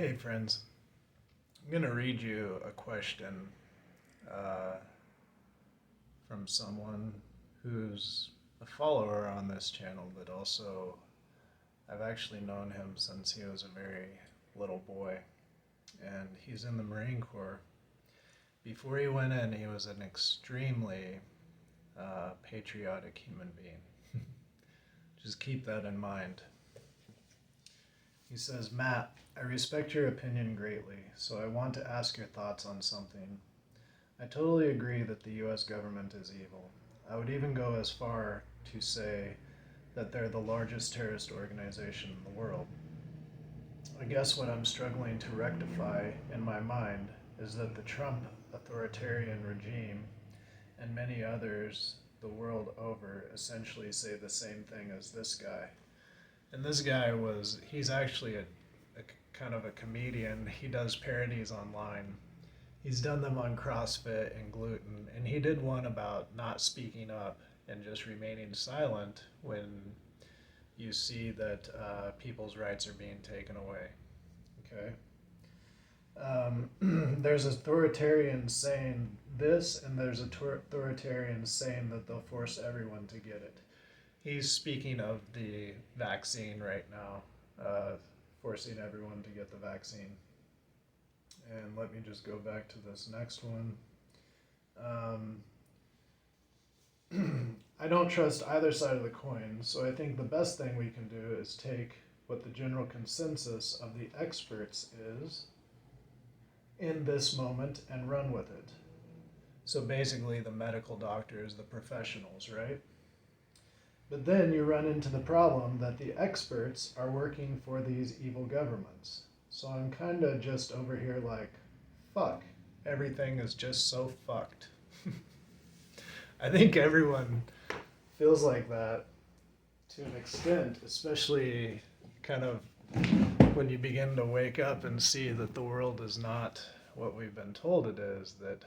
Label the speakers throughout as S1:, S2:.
S1: Hey, friends. I'm going to read you a question uh, from someone who's a follower on this channel, but also I've actually known him since he was a very little boy, and he's in the Marine Corps. Before he went in, he was an extremely patriotic human being. Just keep that in mind. He says, Matt, I respect your opinion greatly, so I want to ask your thoughts on something. I totally agree that the US government is evil. I would even go as far to say that they're the largest terrorist organization in the world. I guess what I'm struggling to rectify in my mind is that the Trump authoritarian regime and many others the world over essentially say the same thing as this guy. And this guy he's actually a kind of a comedian. He does parodies online. He's done them on CrossFit and gluten, and he did one about not speaking up and just remaining silent when you see that people's rights are being taken away. Okay? There's authoritarian saying this, and there's authoritarian saying that they'll force everyone to get it. He's speaking of the vaccine right now, forcing everyone to get the vaccine. And let me just go back to this next one. I don't trust either side of the coin, so I think the best thing we can do is take what the general consensus of the experts is in this moment and run with it. So basically, the medical doctors, the professionals, right? But then you run into the problem that the experts are working for these evil governments. So I'm kind of just over here like, fuck, everything is just so fucked. I think everyone feels like that to an extent, especially kind of when you begin to wake up and see that the world is not what we've been told it is, that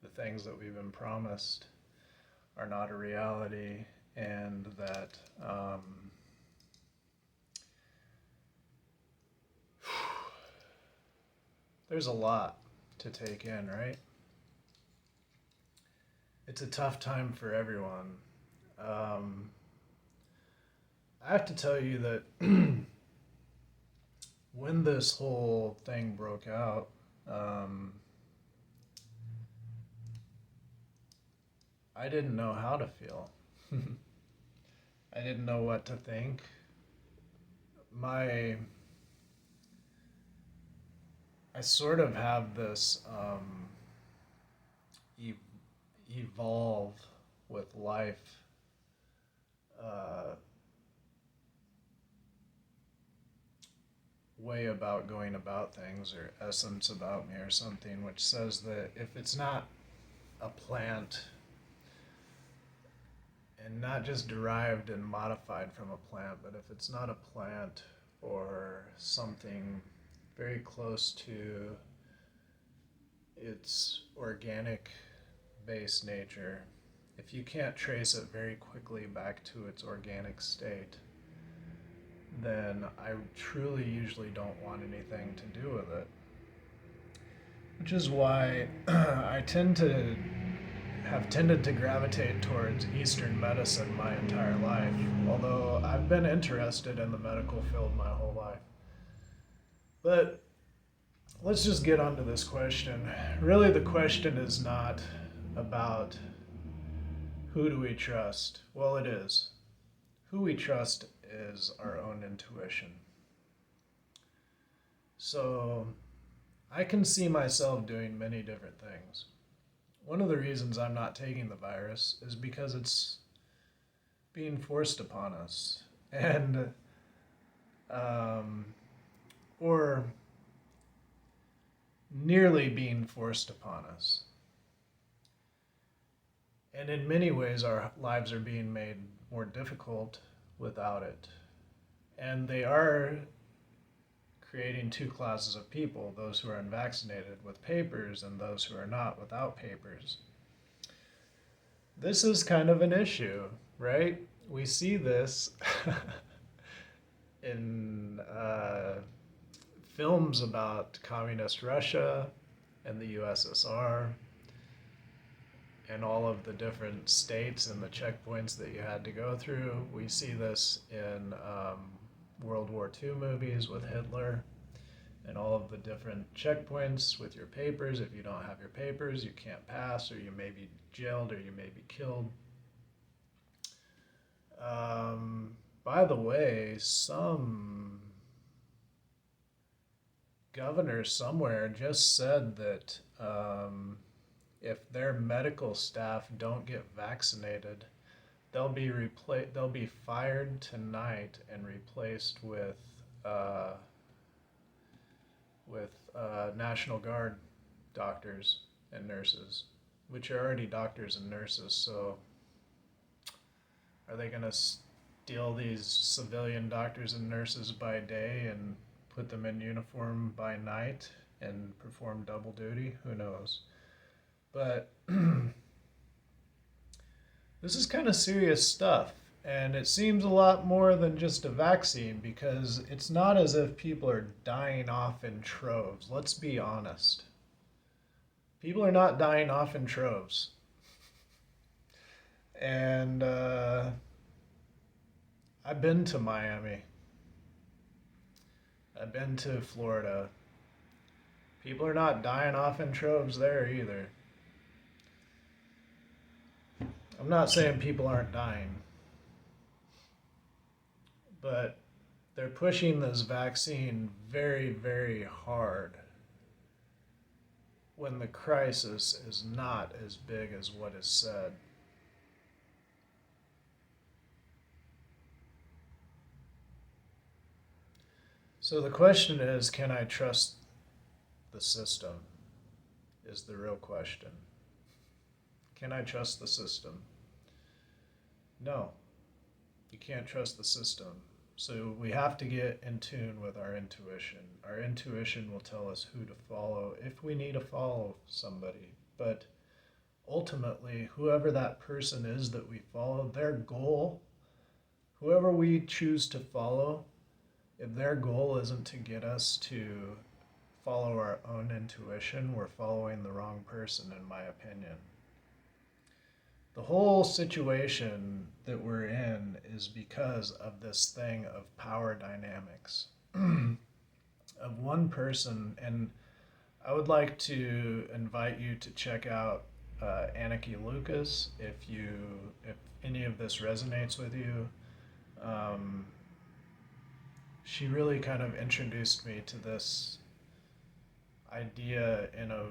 S1: the things that we've been promised are not a reality, and that there's a lot to take in, right? It's a tough time for everyone. I have to tell you that when this whole thing broke out, I didn't know how to feel. I didn't know what to think. I sort of have this evolve with life uh, way about going about things, or essence about me or something, which says that if it's not a plant and not just derived and modified from a plant, but if it's not a plant or something very close to its organic based nature, if you can't trace it very quickly back to its organic state, then I truly usually don't want anything to do with it. Which is why I have tended to gravitate towards Eastern medicine my entire life, although I've been interested in the medical field my whole life. But let's just get onto this question. Really, the question is not about who do we trust. Well, it is. Who we trust is our own intuition. So I can see myself doing many different things. One of the reasons I'm not taking the virus is because it's being forced upon us, and or nearly being forced upon us. And in many ways, our lives are being made more difficult without it. And they are creating two classes of people: those who are unvaccinated with papers and those who are not without papers. This is kind of an issue, right? We see this in films about communist Russia and the USSR and all of the different states and the checkpoints that you had to go through. We see this in World War II movies with Hitler and all of the different checkpoints with your papers. If you don't have your papers, you can't pass, or you may be jailed, or you may be killed. By the way, some governor somewhere just said that if their medical staff don't get vaccinated, they'll be fired tonight and replaced uh, with National Guard doctors and nurses, which are already doctors and nurses. So, are they going to steal these civilian doctors and nurses by day and put them in uniform by night and perform double duty? Who knows? But this is kind of serious stuff. And it seems a lot more than just a vaccine, because it's not as if people are dying off in troves. Let's be honest. People are not dying off in troves. And I've been to Miami. I've been to Florida. People are not dying off in troves there either. I'm not saying people aren't dying, but they're pushing this vaccine very, very hard when the crisis is not as big as what is said. So the question is, can I trust the system? Is the real question. Can I trust the system? No, you can't trust the system. So we have to get in tune with our intuition. Our intuition will tell us who to follow if we need to follow somebody. But ultimately, whoever that person is that we follow, their goal, whoever we choose to follow, if their goal isn't to get us to follow our own intuition, we're following the wrong person, in my opinion. The whole situation that we're in is because of this thing of power dynamics of one person. And I would like to invite you to check out Anarchy Lucas if any of this resonates with you. She really kind of introduced me to this idea in a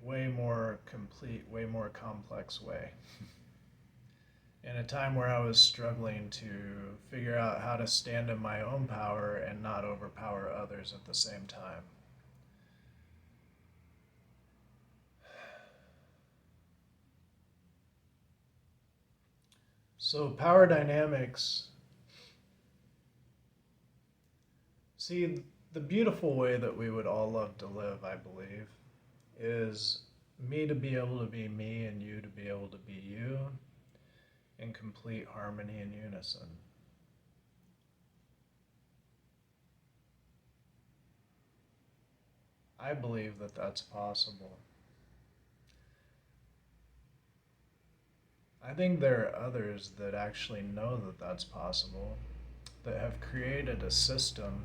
S1: way more complete, way more complex way. In a time where I was struggling to figure out how to stand in my own power and not overpower others at the same time. So, power dynamics. See, the beautiful way that we would all love to live, I believe, is me to be able to be me and you to be able to be you in complete harmony and unison. I believe that that's possible. I think there are others that actually know that that's possible, that have created a system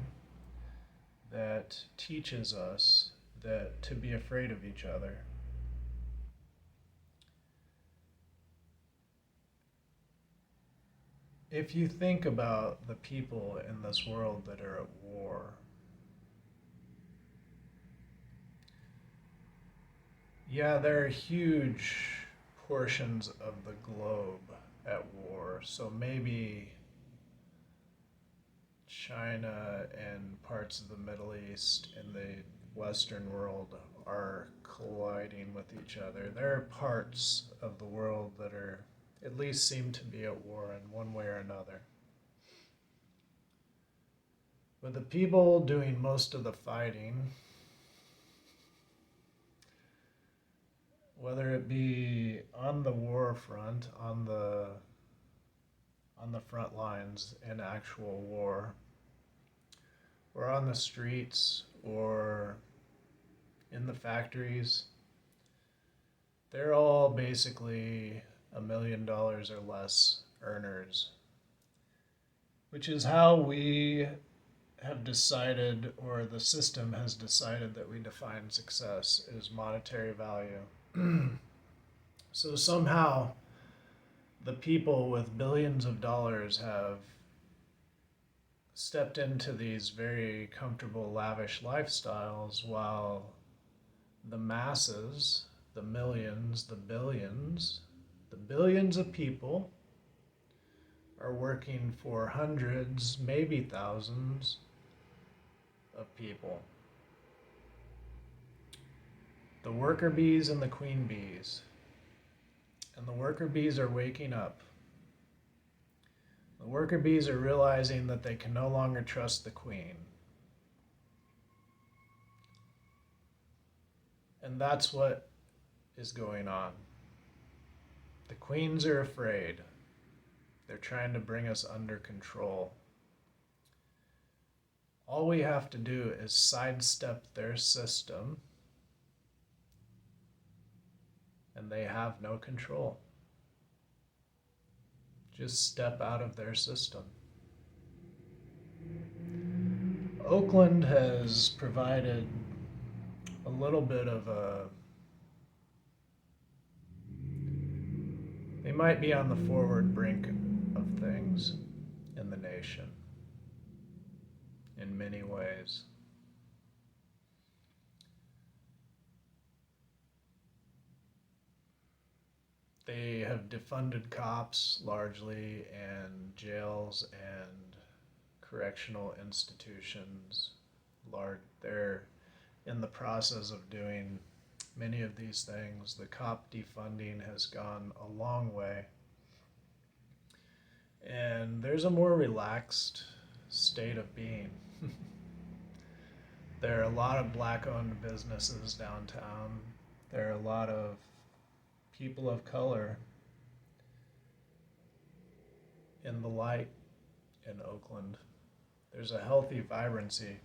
S1: that teaches us that to be afraid of each other. If you think about the people in this world that are at war, yeah, there are huge portions of the globe at war. So maybe China and parts of the Middle East and the Western world are colliding with each other. There are parts of the world that are, at least seem to be at war in one way or another. But the people doing most of the fighting, whether it be on the war front, on the front lines in actual war, or on the streets, or in the factories, they're all basically $1 million or less earners, which is how we have decided, or the system has decided, that we define success as monetary value. So somehow the people with billions of dollars have stepped into these very comfortable, lavish lifestyles, while the masses, the millions, the billions of people are working for hundreds, maybe thousands of people. The worker bees and the queen bees. And the worker bees are waking up. The worker bees are realizing that they can no longer trust the queen. And that's what is going on. The queens are afraid. They're trying to bring us under control. All we have to do is sidestep their system, and they have no control. Just step out of their system. Oakland has provided a little bit of a... They might be on the forward brink of things in the nation in many ways. They have defunded cops largely, and jails and correctional institutions. They're in the process of doing many of these things. The cop defunding has gone a long way. And there's a more relaxed state of being. There are a lot of black-owned businesses downtown. There are a lot of people of color in the light in Oakland. There's a healthy vibrancy.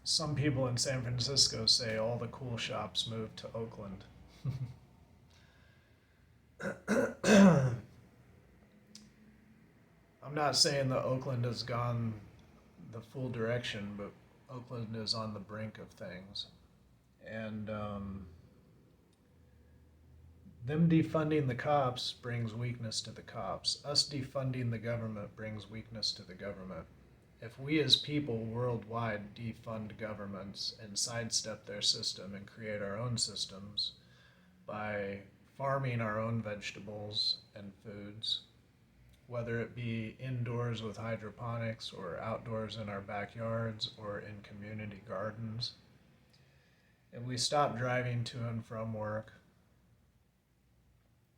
S1: Some people in San Francisco say all the cool shops moved to Oakland. I'm not saying that Oakland has gone the full direction, but Oakland is on the brink of things. And them defunding the cops brings weakness to the cops. Us defunding the government brings weakness to the government. If we as people worldwide defund governments and sidestep their system and create our own systems by farming our own vegetables and foods, whether it be indoors with hydroponics or outdoors in our backyards or in community gardens, if we stop driving to and from work,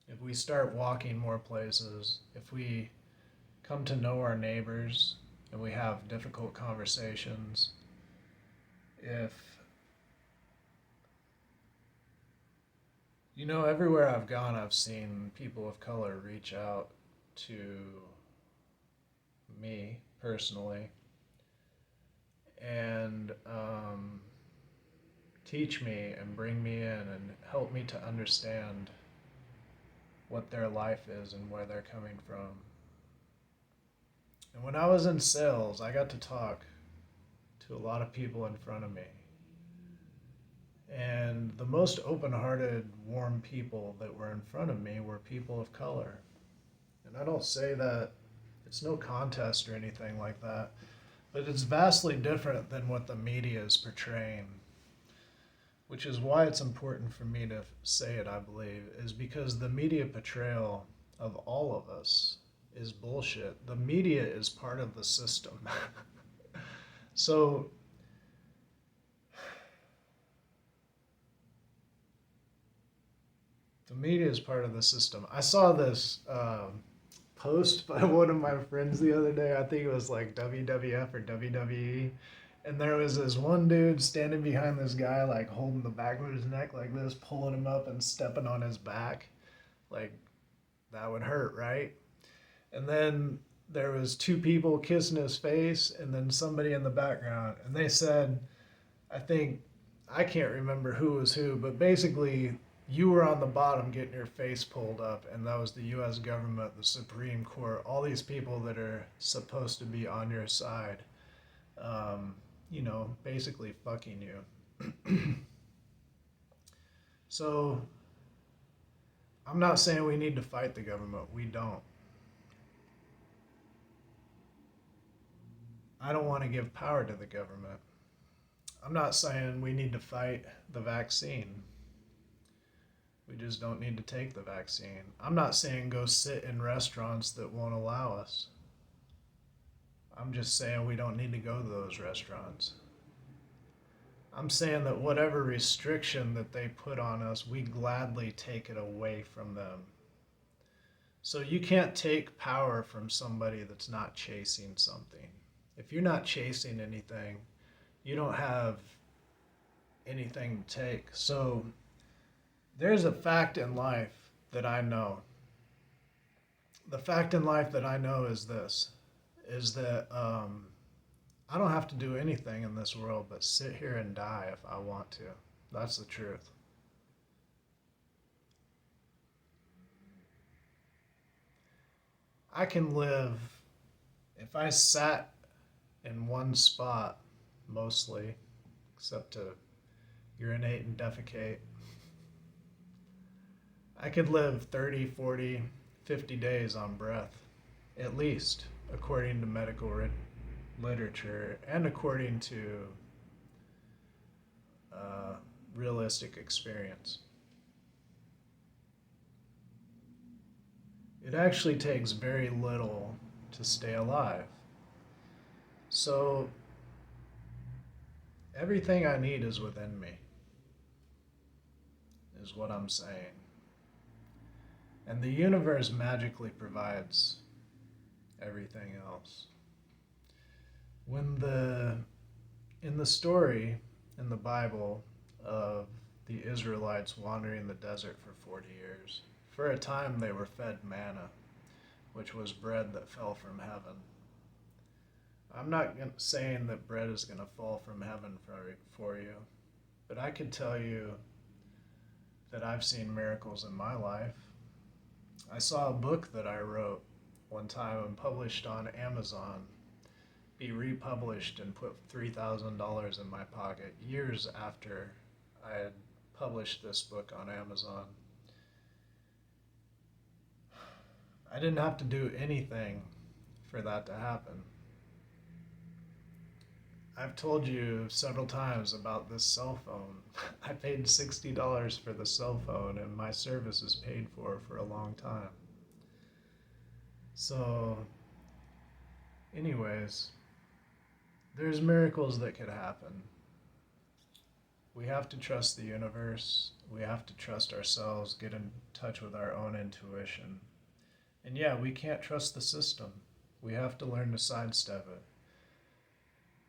S1: if we start walking more places, if we come to know our neighbors and we have difficult conversations, everywhere I've gone, I've seen people of color reach out to me personally and teach me and bring me in and help me to understand what their life is and where they're coming from. And when I was in sales, I got to talk to a lot of people in front of me. And the most open-hearted, warm people that were in front of me were people of color. And I don't say that, it's no contest or anything like that, but it's vastly different than what the media is portraying. Which is why it's important for me to say it, I believe, is because the media portrayal of all of us is bullshit. The media is part of the system. So the media is part of the system. I saw this post by one of my friends the other day. I think it was like WWF or WWE. And there was this one dude standing behind this guy, like holding the back of his neck like this, pulling him up and stepping on his back. Like, that would hurt, right? And then there was two people kissing his face and then somebody in the background, and they said, I think, I can't remember who was who, but basically you were on the bottom getting your face pulled up, and that was the US government, the Supreme Court, all these people that are supposed to be on your side, basically fucking you. So I'm not saying we need to fight the government. We don't. I don't want to give power to the government. I'm not saying we need to fight the vaccine. We just don't need to take the vaccine. I'm not saying go sit in restaurants that won't allow us. I'm just saying we don't need to go to those restaurants. I'm saying that whatever restriction that they put on us, we gladly take it away from them. So you can't take power from somebody that's not chasing something. If you're not chasing anything, you don't have anything to take. So there's a fact in life that I know. The fact in life that I know is this, is that I don't have to do anything in this world but sit here and die if I want to. That's the truth. I can live, if I sat in one spot mostly, except to urinate and defecate, I could live 30, 40, 50 days on breath, at least, according to medical literature and according to realistic experience. It actually takes very little to stay alive. So everything I need is within me, is what I'm saying. And the universe magically provides everything else. In the story in the Bible of the Israelites wandering the desert for 40 years, for a time they were fed manna, which was bread that fell from heaven. I'm not saying that bread is going to fall from heaven for you, but I could tell you that I've seen miracles in my life. I saw a book that I wrote one time and published on Amazon be republished and put $3,000 in my pocket years after I had published this book on Amazon. I didn't have to do anything for that to happen. I've told you several times about this cell phone. I paid $60 for the cell phone, and my service is paid for a long time. So, anyways, there's miracles that could happen. We have to trust the universe. We have to trust ourselves, get in touch with our own intuition. And yeah, we can't trust the system. We have to learn to sidestep it.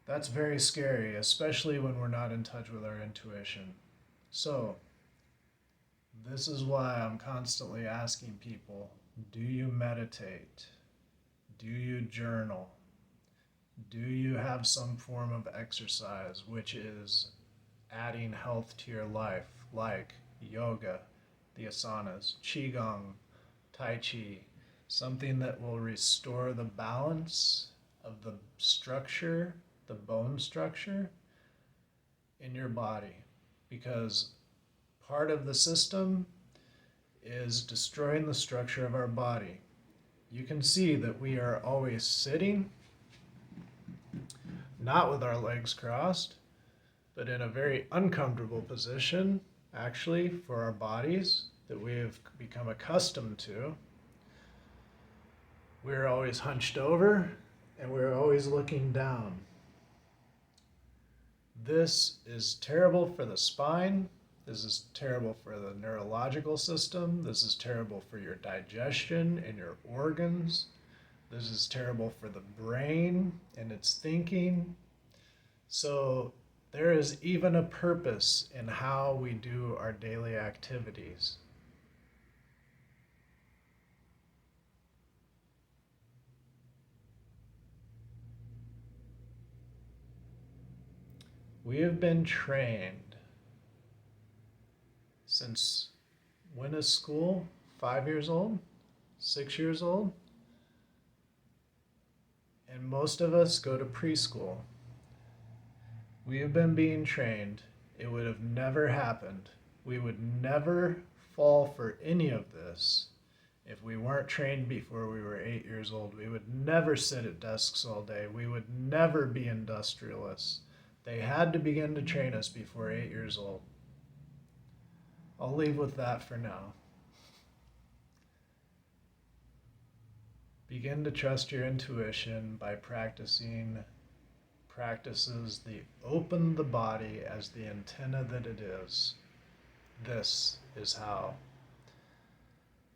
S1: That's very scary, especially when we're not in touch with our intuition. So, this is why I'm constantly asking people, do you meditate? Do you journal? Do you have some form of exercise, which is adding health to your life, like yoga, the asanas, qigong, tai chi, something that will restore the balance of the structure, the bone structure in your body, because part of the system is destroying the structure of our body. You can see that we are always sitting, not with our legs crossed, but in a very uncomfortable position, actually, for our bodies that we have become accustomed to. We're always hunched over and we're always looking down. This is terrible for the spine. This is terrible for the neurological system. This is terrible for your digestion and your organs. This is terrible for the brain and its thinking. So there is even a purpose in how we do our daily activities. We have been trained since, when is school? 5 years old? 6 years old? And most of us go to preschool. We have been being trained. It would have never happened. We would never fall for any of this if we weren't trained before we were 8 years old. We would never sit at desks all day. We would never be industrialists. They had to begin to train us before 8 years old. I'll leave with that for now. Begin to trust your intuition by practicing practices that open the body as the antenna that it is. This is how.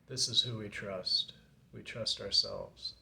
S1: This is who we trust. We trust ourselves.